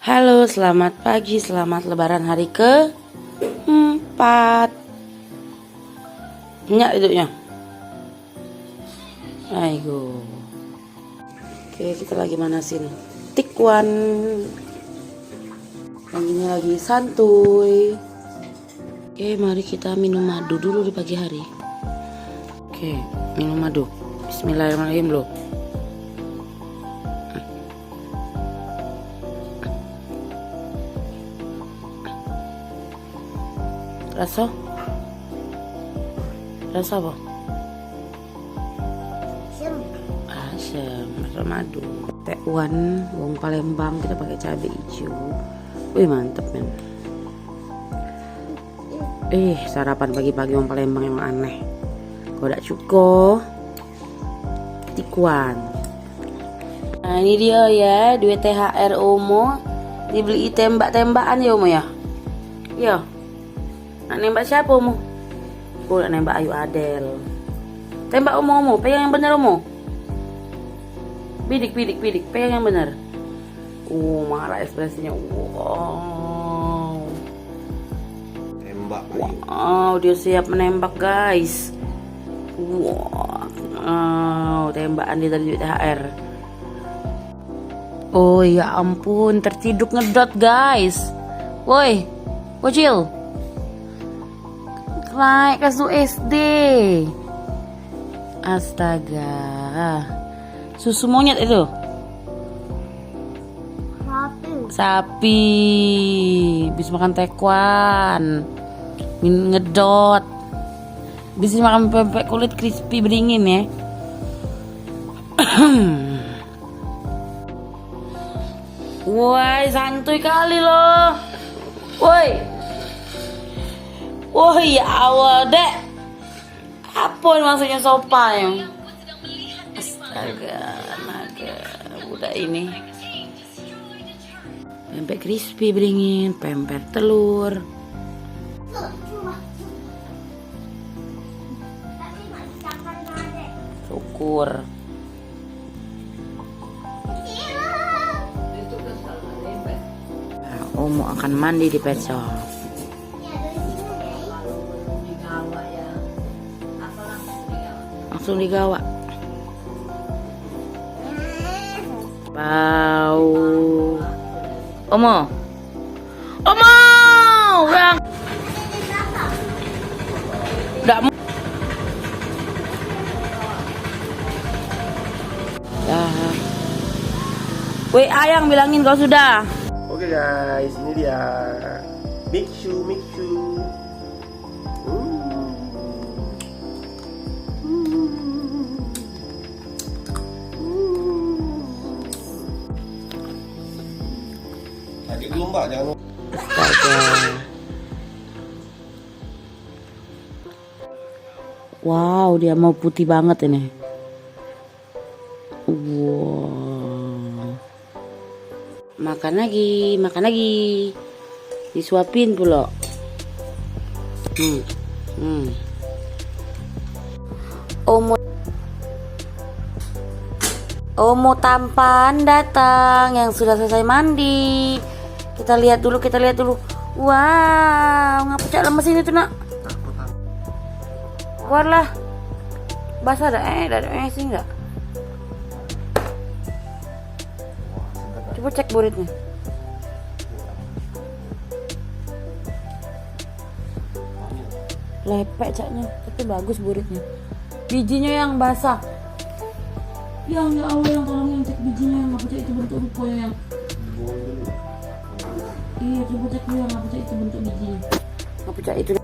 Halo, selamat pagi, selamat lebaran hari ke-4. Nyak hidupnya. Ayo. Oke, kita lagi manasin tikwan. Yang ini lagi santuy. Oke, mari kita minum madu dulu di pagi hari. Oke, minum madu. Bismillahirrahmanirrahim loh. Rasa apa? Asam, rasa madu. Tekwan, bawang Palembang, kita pakai cabai hijau. Wih, mantep men. Sarapan pagi-pagi bawang Palembang yang aneh. Kodak cuko, tikwan. Nah ini dia ya, duit THR Omo. Dibeli tembak-tembakan ya Omo ya. Iya. Nak nembak siapa Omo? Nak nembak Ayu Adel. Tembak Omo, pegang yang benar Omo. Bidik, pegang yang benar. Marah ekspresinya. Wow. Tembak. Wow, dia siap menembak guys. Wow, tembakan dia dari THR. Oh ya ampun, terciduk ngedot guys. Woi, bocil. Naik kelas SD. Astaga. Susu monyet itu. Sapi. Bisa makan tekwan. Ngedot. Bisa makan pempek kulit crispy beringin ya. Woi, santuy kali loh. Woi. Wah ya Allah dek. Apa maksudnya sopan? Astaga, naga budak ini. Pempek crispy beringin, pempek telur. Syukur. Nah, Omo akan mandi di pet shop. Langsung digawa. Bau. Omo. Yang enggak mau. Ayang bilangin kalau sudah. Oke guys, ini dia Mixu. Sakit dulu mbak, jangan. Astaga. Wow, dia mau putih banget ini. Wow. Makan lagi. Disuapin pula. Omo tampan datang yang sudah selesai mandi. Kita lihat dulu. Wow, ngapa cak lemes ini tuh nak? Keluarlah. Basah dah sini enggak? Coba cek buritnya. Lepek caknya, tapi bagus buritnya. Bijinya yang basah. Yang ya Allah, yang tolong yang cek bijinya yang apa cak itu bentuk rupanya yang. Iya, coba cek dulu yang apa cak itu bentuk bijinya. Apa cak itu.